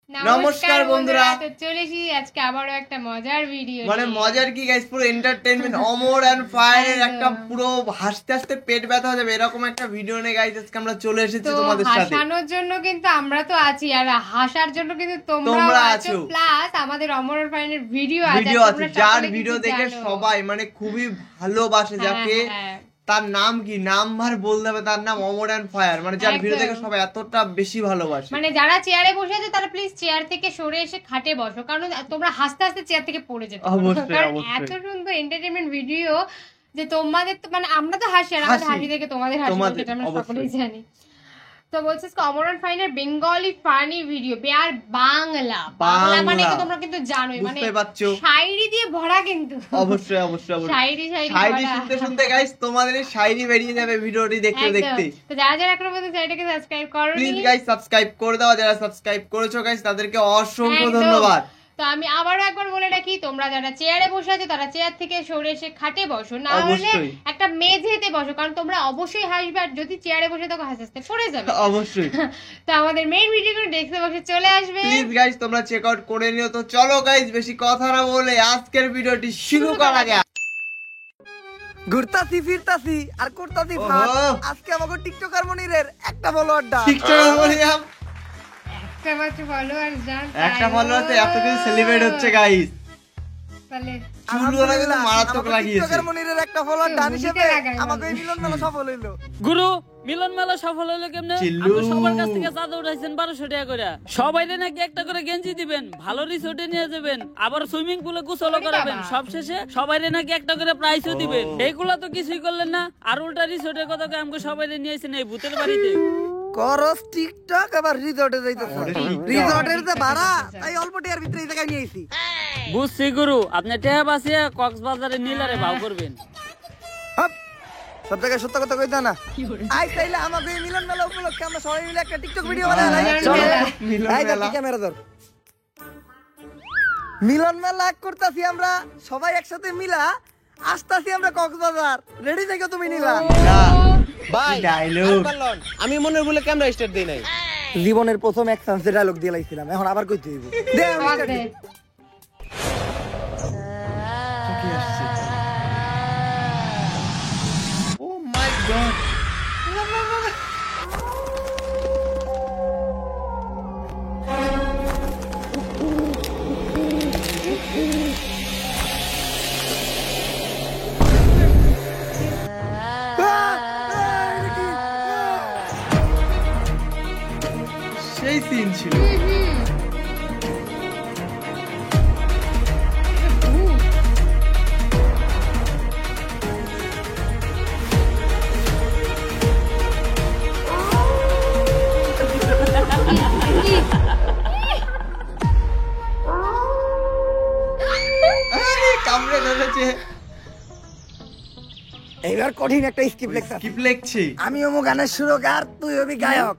নমস্কার বন্ধুরা, তো চলে এসেছি আজকে আবারও একটা মজার ভিডিও মানে মজার কি গাইস, পুরো এন্টারটেইনমেন্ট অমর এন্ড ফায়ারের একটা পুরো হাসতে হাসতে পেট ব্যথা হয়ে যাবে এরকম একটা ভিডিও নিয়ে গাইস আজকে আমরা চলে এসেছি তোমাদের সাথে। হাসানোর জন্য কিন্তু আমরা তো আছি, আর হাসার জন্য কিন্তু তোমরা আছো, প্লাস আমাদের অমর এন্ড ফায়ারের ভিডিও আছে যার ভিডিও দেখে সবাই মানে খুবই ভালোবাসে, যাকে তার নাম কি নাম আর বলতে হবে, তার নাম অমর এন্ড ফায়ার, মানে যার ভিডিও দেখে সবাই এতটা বেশি ভালোবাসে। মানে যারা চেয়ারে বসে আছে তারা প্লিজ চেয়ার থেকে সরে এসে খাটে বসো, কারণ তোমরা হাসতে হাসতে চেয়ার থেকে পড়ে যেতে পারো, কারণ এত সুন্দর এন্টারটেইনমেন্ট ভিডিও যে তোমাদের তো মানে আমরা তো হাসি, আর আমাদের হাসি দেখে তোমাদের হাসি সেটা আমরা সকলেই জানি। তো বলছিস অমর এন্ড ফায়ারের বেঙ্গলি ফানি ভিডিও, আর বাংলা মানে তো তোমরা কিন্তু জানোই, মানে শায়রি দিয়ে ভরা, কিন্তু অবশ্যই শায়রি শুনতে শুনতে গাইস তোমাদের শায়রি বেরিয়ে যাবে ভিডিওটি দেখতে দেখতে। তো যারা যারা এখনো পর্যন্ত চ্যানেলটাকে সাবস্ক্রাইব করোনি প্লিজ গাইস সাবস্ক্রাইব করে দাও, যারা সাবস্ক্রাইব করেছো গাইস তাদেরকে অসংখ্য ধন্যবাদ। তো আমি আবারও একবার বলে রাখি, তোমরা যারা চেয়ারে বসে আছো তারা চেয়ার থেকে সরে এসে খাটে বসো, না হলে একটা মেঝেতে বসো, কারণ তোমরা অবশ্যই হাসবে, আর যদি চেয়ারে বসে থাকো হাসতে হাসতে পড়ে যাবে অবশ্যই। তো আমাদের মেইন ভিডিওগুলো দেখতে বসে চলে আসবে, প্লিজ গাইস তোমরা চেক আউট করে নিও। তো চলো গাইস বেশি কথা না বলে আজকের ভিডিওটি শুরু করা যাক। ঘুরতাছি ফিরতাছি আর করতাছি ফান। আজকে আমাকে টিকটকার মনিরের একটা ফলোয়ার দা, টিকটকার মনিরাম একটা ফলোয়ার তো এত কিছু সেলিব্রেট হচ্ছে গাইস, তাহলে মারাত্মক লাগিয়েছে। টিকটকার মনিরের একটা ফলোয়ার দান হিসেবে আমাকে এই মিলন মেলা সফল হইলো। গুরু মিলন মেলা সফল হইলো কেমনে? আপনি সবার কাছ থেকে চাঁদা উঠাইছেন 1200 টাকা করে, সবাইরে নাকি একটা করে গেঞ্জি দিবেন, ভালো রিসোর্টে নিয়ে যাবেন, আবার সুইমিং পুলে গোসল করাবেন, সবশেষে সবাইরে নাকি একটা করে প্রাইজও দিবেন। এইগুলা তো কিছুই করলেন না, আর উল্টা রিসোর্টের কথা কই আমাকে সবাইরে নিয়ে আইছেন এই ভূতের বাড়িতে। করস টিকটক আবার রিসোর্টে যাইতেছ, রিসোর্টের যে ভাড়া তাই অল্প টাকার ভিতরে এই জায়গায় নিয়ে আইছি। বুঝছি গুরু, আপনি টাকা বাঁচিয়ে কক্সবাজারে নীলারে ভাও করবেন। সব জায়গায় সত্য কথা কইতা না। আই তাইলে আমাকে এই মিলন মেলা উপলক্ষে আমরা সবাই মিলে একটা টিকটক ভিডিও বানাই। ক্যামেরা ধর। মিলন মেলা করতেছি আমরা সবাই একসাথে মিলা, আসতাছি আমরা কক্সবাজার। রেডি থেকো তুমি নীলা? ভাই ডায়লগ আমি মনের বলে ক্যামেরা স্টার্ট দেই নাই, জীবনের প্রথম এক চান্সে ডায়লগ দিয়ে লাইছিলাম, এখন আবার কইতে হইব। দে আমি ও মাই গড, সেই সিন ছিল। কামড়ে ধরেছে। এইবার কঠিন একটা স্ক্রিপ্ট লিখছি। আমি ওমো গানের সুরকার, তুই হবি গায়ক।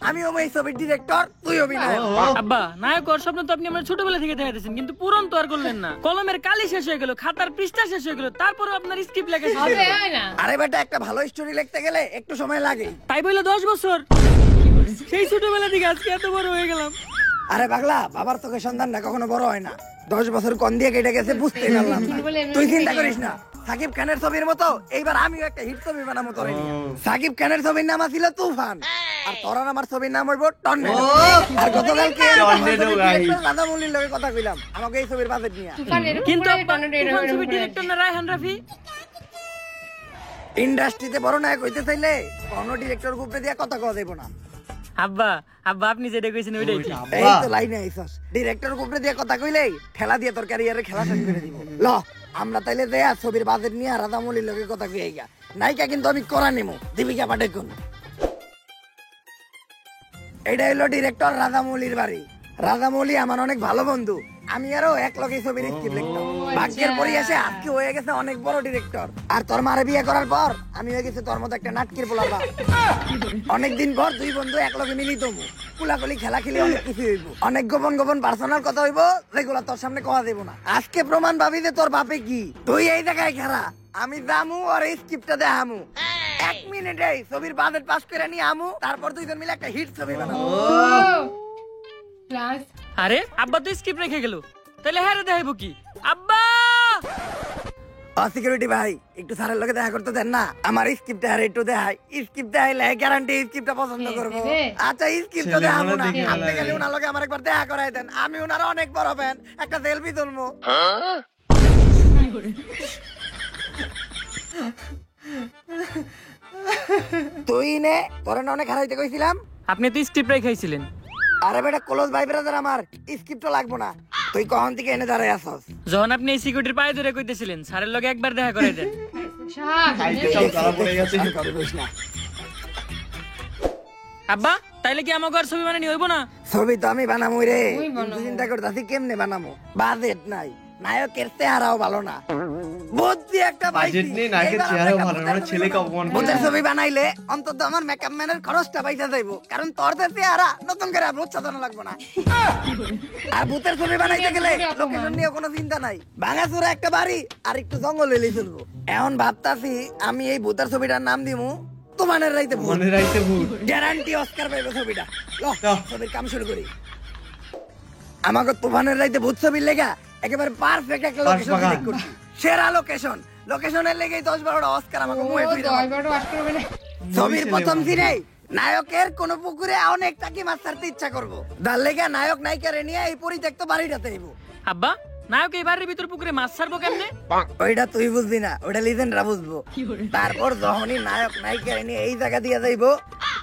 আমি ওমো এই ছবির ডিরেক্টর, তুই হবি নায়ক। আব্বা নায়কর স্বপ্ন তো আপনি আমার ছোটবেলা থেকে দেখাইতেছেন, কিন্তু পূরণ তো আর করলেন না। কলমের কালি শেষ হয়ে গেল, খাতার পৃষ্ঠা শেষ হয়ে গেল, তারপরে আপনার স্ক্রিপ্ট লেখা শেষ হলো না। আরে বেটা, একটা ভালো স্টোরি লিখতে গেলে একটু সময় লাগে। তাই বলে 10 বছর, সেই ছোটবেলা থেকে আজকে এত বড় হয়ে গেলাম। আরে পাগলা, বাবার চোখে সন্তান না কখনো বড় হয় না। 10 বছর কোন দিয়ে কেটে গেছে বুঝতে পারলাম না। তুই চিন্তা করিস না, সাকিব খানের ছবির মতো এইবার আমিও একটা হিট ছবি বানাবো তোর নিয়ে। সাকিব খানের ছবির নাম ছিল তুফান, আর তোর আমার ছবির নাম হইব টর্নেডো। আর গতকালকে রাধামৌলির লগে কথা কইলাম আমাকে এই ছবির বাজেট নিয়ে, কিন্তু ছবির ডিরেক্টর না রায়হান রাফি। ইন্ডাস্ট্রিতে বড় নায়ক হইতে চাইলে কোনো ডিরেক্টর গ্রুপে দিয়ে কথা কওয়া যাবে না। আব্বা আব্বা আপনি যেটা কইছেন ওইটাই ঠিক। এই তো লাইনে আইছস, ডিরেক্টর গ্রুপে দিয়ে কথা কইলেই ঠেলা দিয়ে তোর ক্যারিয়ারে খেলা শেষ করে দিব। ল আমরা তাইলে দেয়া ছবির বাজেট নিয়ে রাধামৌলির লগে কথা কইয়া নায়িকা কিন্তু আমি করা নেমু, দীপিকা পাডুকোন। এটা হলো ডিরেক্টর রাধামৌলির বাড়ি। রাধামৌলি আমার অনেক ভালো বন্ধু, আমি আরো এক লগে ছবির স্ক্রিপ্ট লিখতাম। ভাগ্যের পরিহাসে আজকে হয়ে গেছে অনেক বড় ডিরেক্টর। আর তোর মারে বিয়ে করার পর আমি হয়ে গেছে তোর মতো একটা নাটকের পোলা। অনেকদিন পর দুই বন্ধু এক লগে মিলিত হবো, কুলাকুলি খেলা খেলে অনেক কিছু হইব, অনেক গোপন গোপন পার্সোনাল কথা হইব যেগুলো তোর সামনে কওয়া দেব না। আজকে প্রমাণ পাবি যে তোর বাপে কি। তুই এই জায়গায় খেলা, আমি জামু আর এই স্ক্রিপ্টটা দেখামু। 1 মিনিটেই ছবির বাজেট পাস করে নিয়ে আমু, তারপর দুইজন মিলে একটা হিট ছবি বানাবো। প্লাস আরে আব্বা তো স্কিপ রেখে গেল, তাহলে হ্যাঁ রে দেখাইবো কি? আব্বা সিকিউরিটি ভাই একটু স্যারের লগে দেখা করতে দেন না, আমার স্ক্রিপ্টটা আর একটু দেখাই, স্ক্রিপ্ট দেখাইলে গ্যারান্টি স্ক্রিপ্টটা পছন্দ করবো। আচ্ছা স্ক্রিপ্টটা দেখাবো না, আপনি খালি ওনার লগে আমার একবার দেখা করাই দেন, আমি ওনার অনেক বড় ফ্যান, একটা সেলফি তুলবো। তুই নে, তোরে না অনেক হারাইতে কইছিলাম। আপনি তো স্কিপ রেখাইছিলেন। আরে বেটা ক্লোজ ভাই ব্রাদার, আমার স্ক্রিপ্টও লাগবো না, তুই কখন থেকে এনে দাঁড়াই আসছস? যখন আপনি এই সিকিউরিটির পায়ে ধরে কইতেছিলেন স্যারের লগে একবার দেখা করাই দেন। খাইতে সব ধরা পড়ে গেছে। আব্বা তাইলে কি আমাকে আর ছবি বানানি হইব না? ছবি তো আমি বানামু রে, তুই বানামু। কিন্তু চিন্তা করতেছি কেমনে বানামু, বাজেট নাই, নায়কের চেহারাও ভালো না, বুদ্ধি একটা পাইছি, বাজেট নেই, নায়কের এইবার চেহারাও আমরা ভালো না, মানে ছেলেকে অপমান করে। ভূতের ছবি বানাইলে অন্তত আমার মেকআপ ম্যানের খরচটা পয়সা যাইবো, কারণ তোর তো চেহারা নতুন করে আর সাজানো লাগবো না। আর ভূতের ছবি বানাইতে গেলে লোকেশন নিয়ে কোনো চিন্তা নাই, ভাঙাচোরা একটা বাড়ি আর একটু জঙ্গল হইলেই চলবো। এখন ভাবতাছি আমি এই ভূতের ছবিটার নাম দিমু তোমানের রাইতে ভূত, মনে রাখতে ভুল। গ্যারান্টি অস্কার পাইবে ছবিটা। ল, ছবির কাম শুরু করি। আমাকে তুফানের রাইতে ভূত ছবির লেগা একেবারে পারফেক্ট একটা লোকেশন সিলেক্ট করছি, সেরা লোকেশন, লোকেশনের লেগেই 10-12টা অস্কার আমাকে মুয়ে ফিরে দাও। ছবির প্রথম সিনেই নায়কের কোন পুকুরে অনেক টাকি মাছ ছাড়তে ইচ্ছা করবো, তার লেগা নায়ক নায়িকারে নিয়ে এই পরিত্যক্ত বাড়িটাতে আইবো। আব্বা নায়ক এই বাড়ির ভিতর পুকুরে মাছ ছাড়বো কেমনে? ওইটা তুই বুঝবি না, ওইটা লিজেন্ডরা বুঝবো। তারপর যখনই নায়ক নায়িকারে নিয়ে এই জায়গা দিয়ে যাইবো,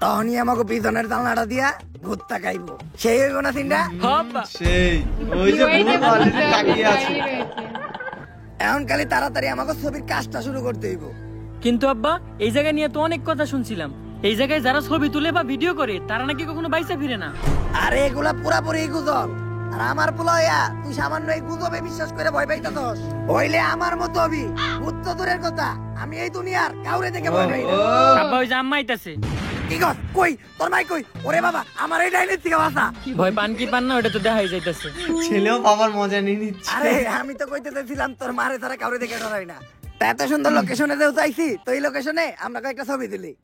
তখনই আমাকে পিছনের জানলাটা দিয়া ভূত তাকাইবো, সেই হইব না সিনটা? আব্বা সেই ওই যে ভূত অলরেডি তাকিয়ে আছে। এখন খালি তাড়াতাড়ি আমাকে ছবির কাজটা শুরু করতে হইব। কিন্তু আব্বা এই জায়গা নিয়ে তো অনেক কথা শুনছিলাম, এই জায়গায় যারা ছবি তুলে বা ভিডিও করে তারা নাকি কখনো বাইসা ফিরে না। আরে এগুলা পুরাপুরি গুজব, আর আমার পোলাইয়া তুই সামান্য এই গুজবে বিশ্বাস করে ভয় পাইতাছস, হইলে আমার মতো হবি। ভূত তো দূরের কথা, আমি এই দুনিয়ার কাউরে দেখে ভয় পাই না। আব্বা ওই যে আম্মা আইতাছে। কি কর কই তোর মাই কই? ওরে বাবা আমার এই ডাইনের থেকে বাঁচা। ভয় পান কি পান না ওটা তো দেখাই যাইতাছে। ছেলেও বাবার মজা নিয়ে নিচ্ছে। আরে আমি তো কইতে চাইছিলাম তোর মারে তারা কাউরে দেখে ডরাই না। তা এত সুন্দর লোকেশনে যেও চাইছি, তো এই লোকেশনে আমরা কয়েকটা ছবি তুলি।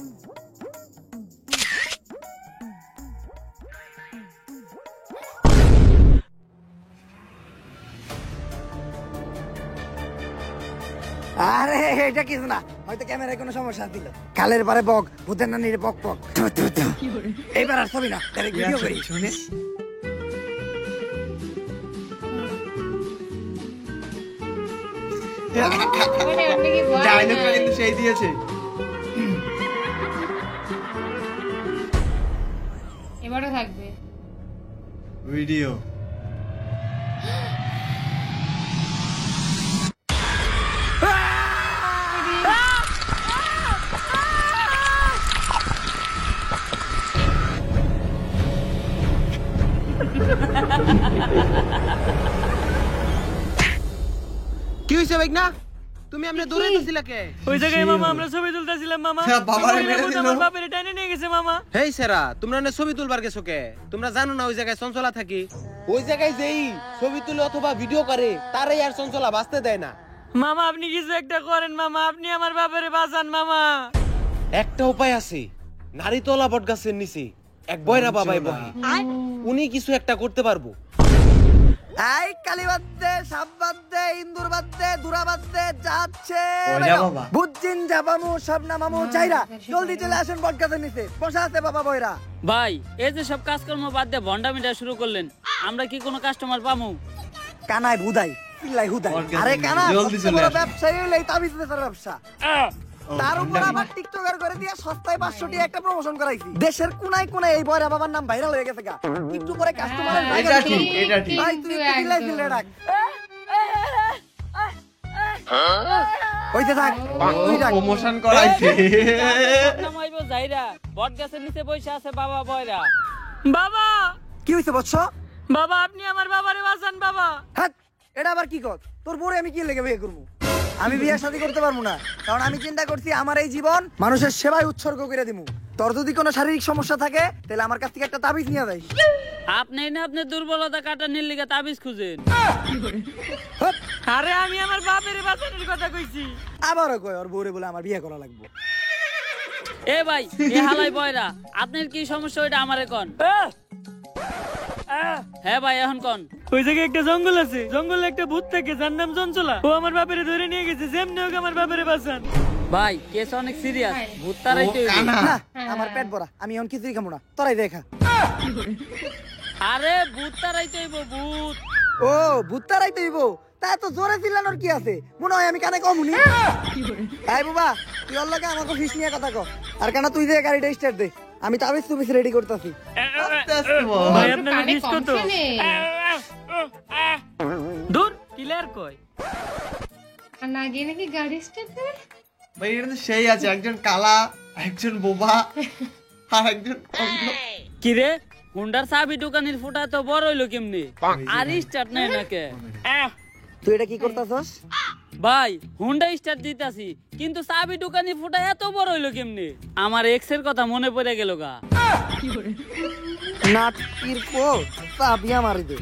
আরে এটা কিছু না, হয়তো ক্যামেরায় কোনো সমস্যা ছিল। কালের পরে বক, ভূতের নানির বক বক। এইবার আর ছবি না, ডাইরেক্ট ভিডিও করি। শুনে ডায়লগটা কিন্তু সেই দিয়েছে। এবারও থাকবে ভিডিও কি হইছে ভাই না? তুমি আমনে দৌড়ে গেছিলা কে? ওই জায়গায় মামা আমরা ছবি তুলতেছিলাম মামা, হ্যাঁ, বাবারে ওই মেরে ভূত দিল। আমার বাপের টাইনে নিয়ে গেছে মামা। হেই সেরা, তোমরা না ছবি তুলবার গেছো কে? তোমরা জানো না ওই জায়গায় চঞ্চলা থাকি? ওই জায়গায় যেই ছবি তুলে অথবা ভিডিও করে তারাই আর চঞ্চলা বাঁচতে দেয় না। মামা আপনি কিছু একটা করেন মামা, আপনি আমার বাপের বাঁচান মামা। একটা উপায় আছে, নারীতলা বট গাছের নিচে এক বয়রা বাবাই বহে, উনি কিছু একটা করতে পারবো। এই কালী বাদ দে, সাপ বাদ দে, ইন্দুর বাদ দে, ধুরা বাদ দে, যাচ্ছে ওইটা বাবা। বুঝছিন যাবামু সব নামামু চাইরা, জলদি চলে আসেন বটগাছের নিচে, বসা আছে বাবা বয়রা। ভাই এই যে সব কাজকর্ম বাদ দিয়ে ভন্ডামিটা শুরু করলেন, আমরা কি কোনো কাস্টমার পামু? কানাই বুদাই চিল্লাই হুদাই, বটগাছের আরে নিচে, কানা জলদি সবচেয়ে চলে বড় আসেন। ব্যবসায়ী হইলে এই তাবিজ বেচার ব্যবসা। ও, তার উপর ভণ্ডামি। আবার টিকটকার করে দিয়ে সস্তায় 500 টাকা একটা প্রমোশন করাইছি, দেশের কোনায় কোনায় এই বয়রা বাবার নাম ভাইরাল হয়ে গেছে গা, একটু করে কাস্টমারের এটা ঠিক, এটা ঠিক। ভাই তুই একটু চিল্লাই চিল্লাই ডাক, হইতে থাক তুই ডাক। প্রমোশন করাইছে। নাম হইবো জাইরা, বট গাছের নিচে বসে আছে বাবা বয়রা। বাবা কি হইছে বৎস? বাবা আপনি আমার বাবারে বাঁচান বাবা। হ্যাঁ এটা আবার কি কর? তোর বউরে আমি কি লেগে বিয়ে করবো? আমি বিয়ে শাদী করতে পারবো না, কারণ আমি চিন্তা করছি আমার এই জীবন মানুষের সেবায় উৎসর্গ করে দিমু। তোর যদি কোনো শারীরিক সমস্যা থাকে তাহলে আমার কাছ থেকে একটা তাবিজ নিয়ে যাই। আপনি না আপনার দুর্বলতা কাটানোর লিগে তাবিজ খুঁজেন। হপ, আরে আমি আমার বাপের বাঁচানোর কথা কইছি। আবারও কয় ওর বউরে বলে আমার বিয়ে করা লাগবে। এ ভাই এ হালাই বয়রা, আপনার কি সমস্যা ওইটা আমারে কোন। হ্যাঁ ভাই এখন কোন ওই জায়গায় একটা জঙ্গল আছে, জঙ্গলে একটা ভূত থাকে যার নাম চঞ্চলা। ও আমার বাপেরে ধরে নিয়ে গেছে, যেমনি হোক আমার বাপেরে বাঁচান। ভাই কেস অনেক সিরিয়াস, ভূত তারাইতে হইবে। কানা। না, আমার পেট ভরা, আমি এখন কিছুই খাবো না, তোরাই দেখা। আরে ভূত তারাইতে হইব, ভূত। ও ভূত তারাইতে হইব, তা এত জোরে চিল্লানোর কি আছে? মনে হয় আমি কানে কম শুনি। এই বাবা, তুই ওর লগে আমাকে ফিস নিয়ে কথা কও। আর কেন তুই যে গাড়িটা স্টার্ট দে, আমি তাবিজ তুবিজ রেডি করতেছি। আস্তে আস্তে বল। ভাই আপনার কানে বিষ কম কত? শোনে। দূর ক্লিয়ার কই? আর না গিয়ে নাকি গাড়ি স্টার্ট করে? ভাই এটা তো সেই আছে, একজন কালা, একজন বোবা, আর একজন অন্ধ। কি রে হুন্ডার চাবি দোকানের ফুটা তো বড় হইলো কেমনি? আর স্টার্ট নাই নাকে? তুই এটা কি করতেছস? ভাই হুন্ডা স্টার্ট দিতাছি, কিন্তু চাবি দোকানের ফুটা এত বড় হইলো কেমনি? আমার এক্স এর কথা মনে পড়ে গেল গা। নাট কিরপো চাবি আমারে দে।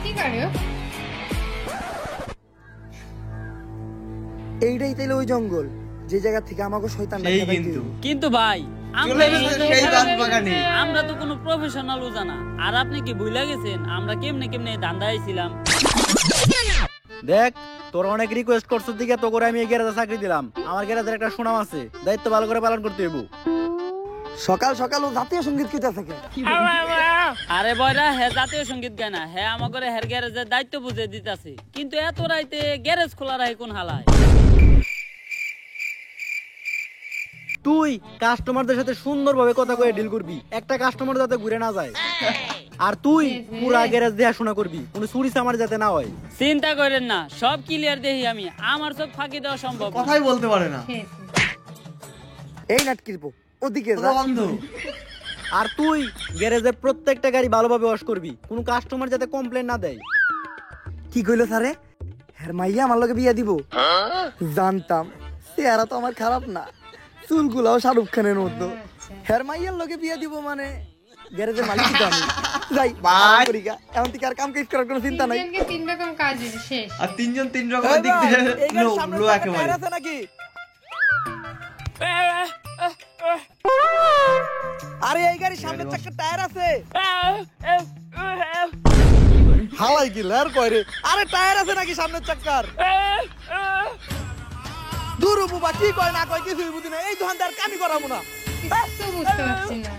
কি করে ও? এইটাই তাইলে ওই জঙ্গল যে জায়গা থেকে আমাকে শয়তান সেই কিন্তু কিন্তু ভাই চলে এসেছে সেই বাগানে। আমরা তো কোনো প্রফেশনাল জানা। আর আপনি কি ভুলে গেছেন আমরা কেমনে কেমনে ধান্দা আইছিলাম? দেখ তোর অনেক রিকোয়েস্ট করছিস দিকে তো করে আমি এই গ্যারেজে চাকরি দিলাম। আমার গ্যারেজের একটা সুনাম আছে, দায়িত্ব ভালো করে পালন করতে হইব। সকাল সকাল ও জাতীয় সঙ্গীত কিটা থাকে। আরে বয়রা হে জাতীয় সঙ্গীত গায় না, হে আমাকে হের গ্যারেজের দায়িত্ব বুঝে দিতাছে। কিন্তু এত রাইতে গ্যারেজ খোলা রাখে কোন হালায়? তুই কাস্টমারদের সাথে সুন্দরভাবে কথা কয়ে ডিল করবি, একটা কাস্টমার যাতে ঘুরে না যায়। আর তুই পুরা গ্যারেজ দেখাশোনা করবি, কোনো চুরি চামার যাতে না হয়। চিন্তা করেন না, সব ক্লিয়ার দেখি আমি। আমার চোখ ফাঁকি দেওয়া সম্ভব না। কথাই বলতে পারে না, শেষ। এই নাট কিরপো ওদিকে ও যা। অন্ধ। আর তুই গ্যারেজের প্রত্যেকটা গাড়ি ভালোভাবে ওয়াশ করবি, কোনো কাস্টমার যাতে কমপ্লেন না দেয়। কি কইলো স্যারে? হ্যাঁ মাইয়া আমার লগে বিয়া দিব? জানতাম, চেহারা তো আমার খারাপ না, চুলগুলাও শাহরুখ খানের মতো। হ্যাঁ মাইয়ার লগে বিয়া দিব মানে গ্যারেজের মালিক তো আমি। যাই বাই। করি গা, এখন থেকে আর কাম কাজ করার কোনো চিন্তা নাই। তিনজনকে তিন রকম কাজ দিছে, শেষ। আর তিনজন তিন রকমের দিক দিয়ে লো একেবারে। নাকি? আরে এই গাড়ির সামনের চাকার টায়ার আছে? হালাই কি লার কয় রে? আরে টায়ার আছে নাকি সামনের চাকার? দূর বাবা, কি কয় না কয় কিছুই বুঝি না, এই দোকানদার কামি করাবো না। কিচ্ছু বুঝতে পারছি না।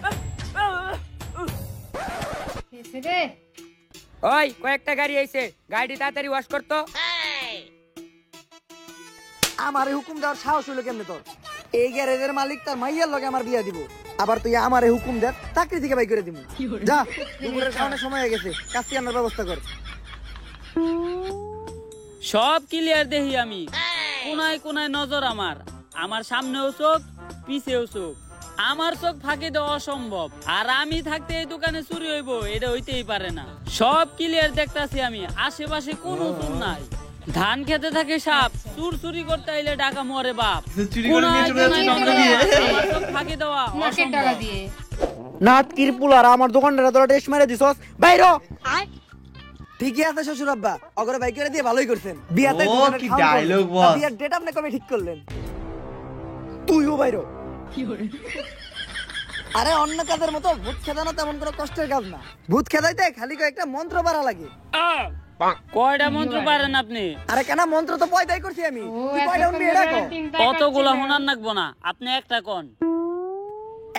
শেষ রে। ওই কয়েকটা গাড়ি আইছে, গাড়ি তাড়াতাড়ি ওয়াশ করতো। আমারে হুকুম দেওয়ার সাহস হইলো কেমনে তোর? এই গ্যারেজের মালিক তার মাইয়ার লগে আমার বিয়া দিব, আবার তুই আমারে হুকুম দে চাকরি থেকে বাই করে দিবি? যা, দুপুরের খাওয়ানোর সময় হয়ে গেছে, কাজটি আনার ব্যবস্থা কর। সব ক্লিয়ার দেখি আমি। কোনায় কোনায় নজর আমার। আমার সামনেও চোখ, পিছেও চোখ। আমার চোখ ফাঁকি দেওয়া অসম্ভব। আর আমি থাকতে এই দোকানে চুরি হইব, এটা হইতেই পারে না। সব ক্লিয়ার দেখতাছি আমি, আশেপাশে কোনো চুর নাই। ধান খেতে থাকে সাপ, চুর চুরি করতে আইলে ডাকা মরে বাপ। চুরি করে নিয়ে চলে যাচ্ছে নন্দা দিয়ে। আমার চোখ ফাঁকি দেওয়া নাকের টাকা অসম্ভব। দিয়ে। নাট কিরপুলার আমার দোকানটা তোরা টেস্ট মেরে দিছস, বাইরো। ঠিকই আছে শ্বশুর আব্বা, অগরে বাই করে দিয়ে ভালোই করছেন। বিয়াতে ও, দোকানের কি খাওয়ান করলেন। dialogue তা boss। বিয়ার ডেট আপনি কবে ঠিক করলেন? তুইও বাইরো। আরে অন্য কাজের মতো ভূত খেদানো তেমন কোনো কষ্টের কাজ না। ভূত খেদাইতে খালি কয়েকটা মন্ত্র পারা লাগে। কয়টা মন্ত্র পারেন আপনি? আরে কেন, মন্ত্র তো পয়দাই করছি আমি। ও, তুই এত কয়টা উঠবি এটা কও? চিন্তা অতগুলা করছি না। শোনার নাকবো না, আপনি একটা কোন।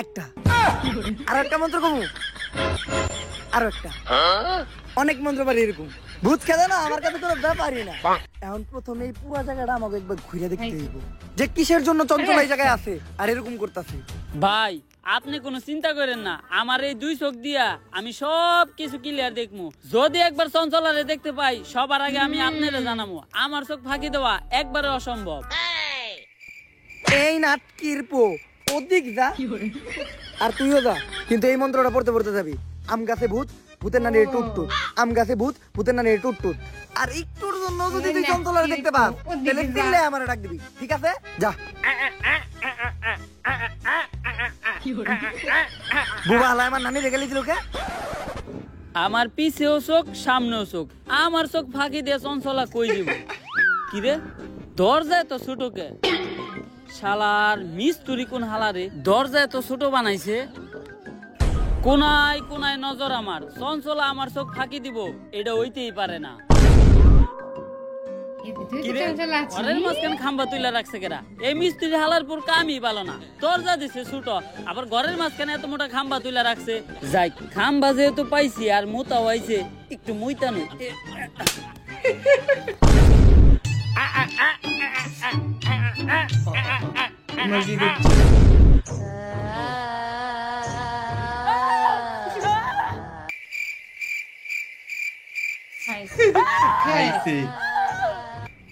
একটা আর একটা মন্ত্র কমু, আরো একটা, অনেক মন্ত্র পারি এরকম। ভূত খেদা না আমার কাছে কোনো ব্যাপারই না। এখন প্রথমে এই পুরো জায়গাটা আমাকে একবার ঘুরে দেখতে হইব যে কিসের জন্য চঞ্চল এই জায়গায় আছে আর এরকম করতেছে। ভাই আপনি কোনো চিন্তা করেন না, আমার এই দুই চোখ দিয়া আমি সব কিছু ক্লিয়ার দেখমু। যদি একবার চঞ্চলারে দেখতে পাই, সবার আগে আমি আপনারে জানাবো। আমার চোখ ফাঁকি দেওয়া একবারে অসম্ভব। এই নাটকির পো ওদিক যা, আর তুইও যা, কিন্তু এই মন্ত্রটা পড়তে পড়তে যাবি। আম গাছে ভূত, ভূতের নানি টুট টুট, আম গাছে ভূত, ভূতের নানি টুট টুট। আর একটুর জন্য যদি তুই চঞ্চলারে দেখতে পাস তাহলে চিল্লে আমারে ডাক দিবি, ঠিক আছে? যা। বুবা হালা আমার নানি রেখে লিছিল কে? আমার পিছেও চোখ সামনেও চোখ, আমার চোখ ফাঁকি দিয়ে চঞ্চলা কই দিব। কি রে দরজায় তো ছোটকে, শালার মিস্তুরি কোন হালারে দরজায় তো ছোট বানাইছে। কোনায় কোনায় নজর আমার, চঞ্চলা আমার চোখ ফাঁকি দিব এটা হইতেই পারে না। কিরে ঘরের মাঝখানে খাম্বা তুইলা রাখছে কেরা? এই মিস্ত্রি হালার পর কামই ভালো না, দরজা দিছে ছোট, আবার ঘরের মাঝখানে এত মোটা খাম্বা তুইলা রাখছে। যাই খাম্বা যেহেতু পাইছি আর মোতা হইছে একটু মুইতা নই।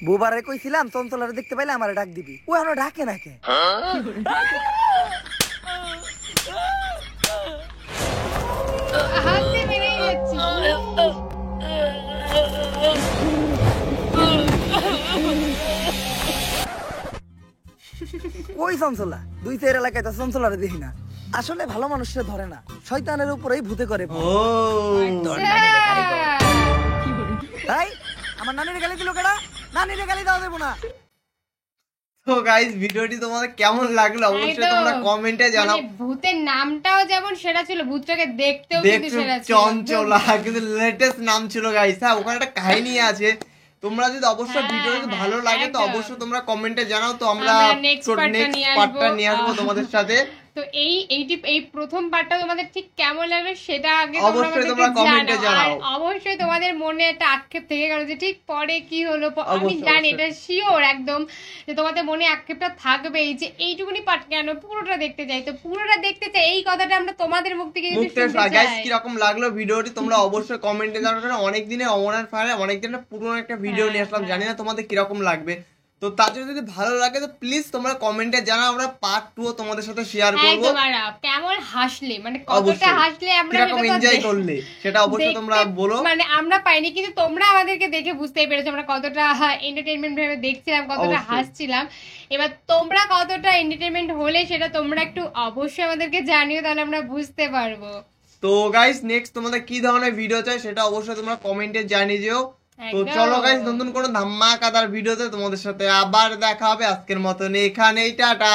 বুবারে কইছিলাম চঞ্চলারে দেখতে পাইলে আমারে ডাক দিবি, ও এখনো ডাকে না কে? হাত দিয়ে বেরিয়ে যাচ্ছি। ওই চঞ্চলা, 2-4 এলাকায় তো চঞ্চলারে দেখি না। আসলে ভালো মানুষরা ধরে না, শয়তানের উপরেই ভূতে করে ভয়। ও তাই আমার নানির গালি দিল কেডা? নানির গালি দাও দেবো না। তো গাইস ভিডিওটি তোমাদের কেমন লাগলো অবশ্যই তোমরা কমেন্টে জানাও। মানে ভূতের নামটাও যেমন সেরা ছিল, ভূতটাকে দেখতেও কিন্তু দেখছো সেরা ছিল। চঞ্চলা কিন্তু লেটেস্ট নাম ছিল গাইস। হ্যাঁ ওখানে একটা কাহিনী আছে, তোমরা যদি অবশ্যই ভিডিও যদি ভালো লাগে তো অবশ্যই তোমরা কমেন্টে জানাও, তো আমরা নেক্সট নেক্সট পার্টটা পার্টটা নিয়ে আসবো তোমাদের সাথে। তো এই প্রথম পার্টটা তোমাদের ঠিক কেমন লাগলো সেটা আগে অবশ্যই তোমরা কমেন্টে জানাও। অবশ্যই তোমাদের মনে একটা আক্ষেপ থেকে গেল যে ঠিক পরে কি হলো, আমি অবশ্যই, জানি অবশ্যই। এটা শিওর একদম যে তোমাদের মনে আক্ষেপটা থাকবে যে এইটুকুনি পার্ট কেন পুরোটা দেখতে চাই। তো পুরোটা দেখতে চাই এই কথাটা আমরা তোমাদের মুখ থেকে যদি শুনতে গাইস চাই। কি রকম লাগলো ভিডিওটি তোমরা অবশ্যই কমেন্টে জানাও। অনেক দিনের অমরান ফায়ারে অনেক দিনের পুরনো একটা ভিডিও নিয়ে আসলাম, জানি না তোমাদের কি রকম লাগবে। তো তার জন্য যদি ভালো লাগে তো প্লিজ তোমরা কমেন্টে জানাও, আমরা পার্ট 2 তোমাদের সাথে শেয়ার করব। তোমরা কেমন হাসলে, মানে কতটা অবশ্যই। হাসলে আমরা কিরকম সেটা তো এনজয় করলে সেটা অবশ্যই তোমরা বলো। মানে আমরা পাইনি কিন্তু তোমরা আমাদেরকে দেখে বুঝতেই পেরেছো আমরা কতটা এন্টারটেইনমেন্ট ভাবে দেখছিলাম, কতটা অবশ্যই। হাসছিলাম। এবার তোমরা কতটা এন্টারটেইনমেন্ট হলে সেটা তোমরা একটু অবশ্যই আমাদেরকে জানিও, তাহলে আমরা বুঝতে পারবো। তো গাইস নেক্সট তোমাদের কি ধরনের ভিডিও চাই সেটা অবশ্যই তোমরা কমেন্টে জানিয়ে দিও। তো একদম। চলো গাইস নতুন কোনো ধামাকাদার ভিডিওতে তোমাদের সাথে আবার দেখা হবে। আজকের মতন এখানেই টাটা।